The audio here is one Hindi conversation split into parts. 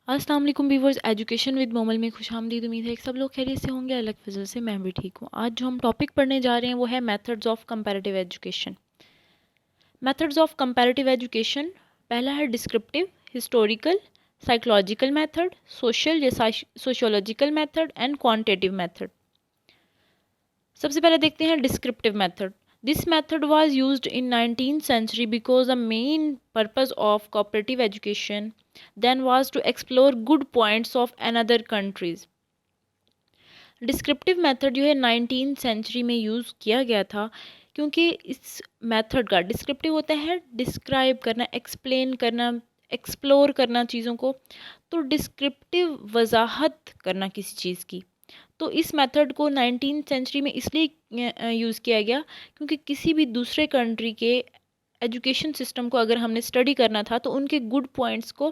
अस्सलाम वालेकुम व्यूअर्स, एजुकेशन विद मोमल में खुशामदीद। उम्मीद है कि सब लोग खैरियत से होंगे। अलग फजल से मैं भी ठीक हूँ। आज जो हम टॉपिक पढ़ने जा रहे हैं वो है methods of comparative education. Methods of comparative education, पहला है descriptive, historical, psychological method, social या sociological method and quantitative method. सबसे पहले देखते हैं descriptive method. This method was used in 19th century because the main purpose of cooperative education then was to explore good points of another countries. Descriptive method जो है 19th सेंचुरी में यूज़ किया गया था क्योंकि इस मेथड का डिस्क्रिप्टिव होता है डिस्क्राइब करना, एक्सप्लेन करना, एक्सप्लोर करना चीज़ों को। तो डिस्क्रिप्टिव वजाहत करना किसी चीज़ की। तो इस मेथड को 19th सेंचुरी में इसलिए यूज़ किया गया क्योंकि किसी भी दूसरे कंट्री के एजुकेशन सिस्टम को अगर हमने स्टडी करना था तो उनके गुड पॉइंट्स को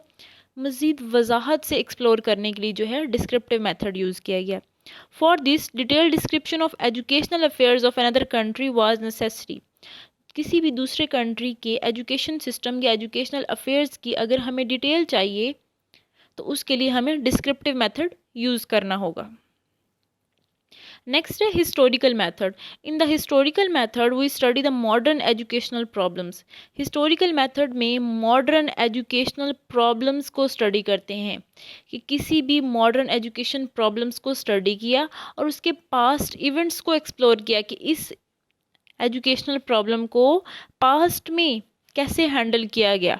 मज़ीद वजाहत से एक्सप्लोर करने के लिए जो है डिस्क्रिप्टिव मेथड यूज़ किया गया। For this detail description of educational affairs of another country was necessary. किसी भी दूसरे कंट्री के एजुकेशन सिस्टम या एजुकेशनल अफेयर्स की अगर हमें डिटेल चाहिए तो उसके लिए हमें डिस्क्रिप्टिव मेथड यूज़ करना होगा। नेक्स्ट है historical method. In the historical method we study the modern educational problems. Historical method में मॉडर्न एजुकेशनल प्रॉब्लम्स को स्टडी करते हैं कि किसी भी मॉडर्न एजुकेशन प्रॉब्लम्स को स्टडी किया और उसके पास्ट इवेंट्स को एक्सप्लोर किया कि इस एजुकेशनल प्रॉब्लम को पास्ट में कैसे हैंडल किया गया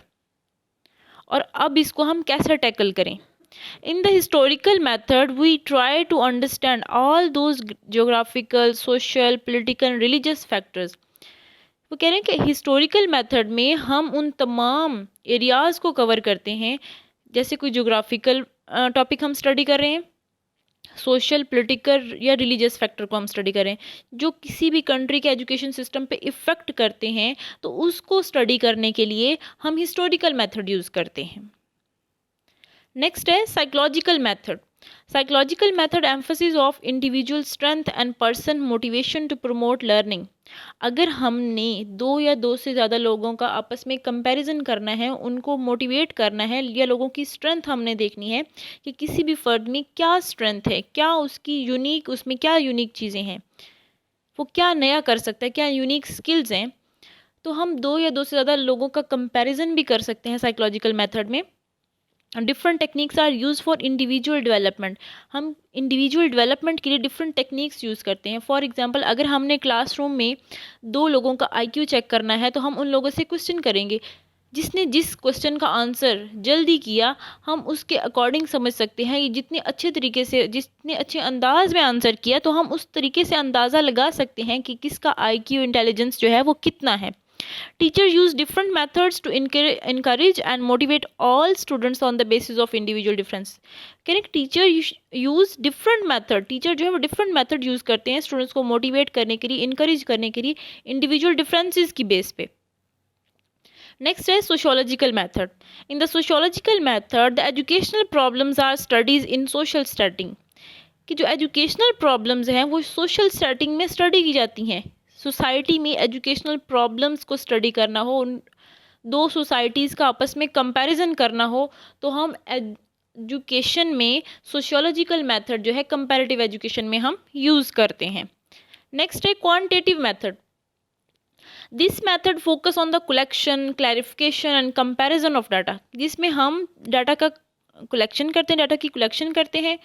और अब इसको हम कैसे टैकल करें। In the historical method, we try to understand all those geographical, social, political and religious factors. वो कह रहे हैं कि हिस्टोरिकल मेथड में हम उन तमाम एरियाज़ को कवर करते हैं, जैसे कोई जोग्राफिकल टॉपिक हम स्टडी कर रहे हैं, सोशल, पॉलिटिकल या रिलीजियस फैक्टर को हम स्टडी करें जो किसी भी कंट्री के एजुकेशन सिस्टम पे इफ़ेक्ट करते हैं, तो उसको स्टडी करने के लिए हम हिस्टोरिकल मेथड यूज़ करते हैं। नेक्स्ट है psychological method. Psychological method emphasis of individual strength and person motivation to promote learning. अगर हमने दो या दो से ज़्यादा लोगों का आपस में कंपैरिजन करना है, उनको मोटिवेट करना है या लोगों की स्ट्रेंथ हमने देखनी है कि किसी भी फर्द में क्या स्ट्रेंथ है, क्या उसकी यूनिक, उसमें क्या यूनिक चीज़ें हैं, वो क्या नया कर सकता है, क्या यूनिक स्किल्स हैं, तो हम दो या दो से ज़्यादा लोगों का कंपैरिजन भी कर सकते हैं साइकोलॉजिकल मेथड में। Different techniques are use for individual development. हम इंडिविजुअल डेवलपमेंट के लिए डिफरेंट टेक्निक्स यूज़ करते हैं। फॉर एग्जांपल, अगर हमने क्लासरूम में दो लोगों का आईक्यू चेक करना है तो हम उन लोगों से क्वेश्चन करेंगे। जिसने जिस क्वेश्चन का आंसर जल्दी किया, हम उसके अकॉर्डिंग समझ सकते हैं कि जितने अच्छे तरीके से, जितने अच्छे अंदाज में आंसर किया, तो हम उस तरीके से अंदाज़ा लगा सकते हैं कि किसका आईक्यू इंटेलिजेंस जो है वो कितना है। Teachers use different methods to encourage and motivate all students on the basis of individual difference. Correct, teacher use different method, teacher जो है वो डिफरेंट मेथड यूज़ करते हैं स्टूडेंट्स को मोटिवेट करने के लिए, इनकरेज करने के लिए, इंडिविजुअल डिफरेंसेस की बेस पे। नेक्स्ट है sociological method. In the sociological method the educational problems are studies in social setting. कि जो एजुकेशनल प्रॉब्लम्स हैं वो सोशल सेटिंग में स्टडी की जाती हैं। सोसाइटी में एजुकेशनल प्रॉब्लम्स को स्टडी करना हो, उन दो सोसाइटीज़ का आपस में कंपैरिजन करना हो, तो हम एजुकेशन में सोशियोलॉजिकल मेथड जो है कंपैरेटिव एजुकेशन में हम यूज़ करते हैं। नेक्स्ट है quantitative method. This method focus on the collection, clarification and comparison of data. जिसमें हम डाटा का कलेक्शन करते हैं, डाटा की कलेक्शन करते हैं,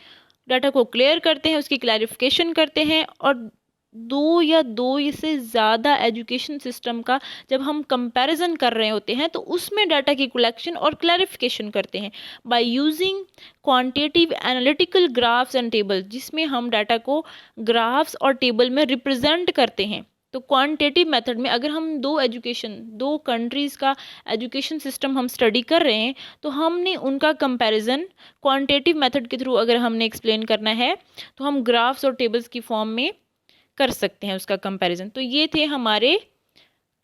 डाटा को क्लियर करते हैं, उसकी क्लैरिफिकेशन करते हैं, और दो या दो से ज़्यादा एजुकेशन सिस्टम का जब हम कंपैरिजन कर रहे होते हैं तो उसमें डाटा की कलेक्शन और क्लैरिफिकेशन करते हैं by using quantitative analytical graphs and table. जिसमें हम डाटा को ग्राफ्स और टेबल में रिप्रेजेंट करते हैं। तो क्वांटिटेटिव मेथड में अगर हम दो कंट्रीज़ का एजुकेशन सिस्टम हम स्टडी कर रहे हैं तो हमने उनका कंपैरिजन क्वांटिटेटिव मेथड के थ्रू अगर हमने एक्सप्लेन करना है तो हम ग्राफ्स और टेबल्स की फॉर्म में कर सकते हैं उसका कंपैरिजन। तो ये थे हमारे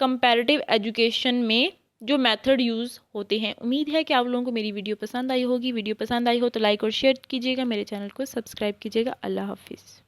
कंपैरेटिव एजुकेशन में जो मेथड यूज़ होते हैं। उम्मीद है कि आप लोगों को मेरी वीडियो पसंद आई होगी। वीडियो पसंद आई हो तो लाइक और शेयर कीजिएगा, मेरे चैनल को सब्सक्राइब कीजिएगा। अल्लाह हाफिज़।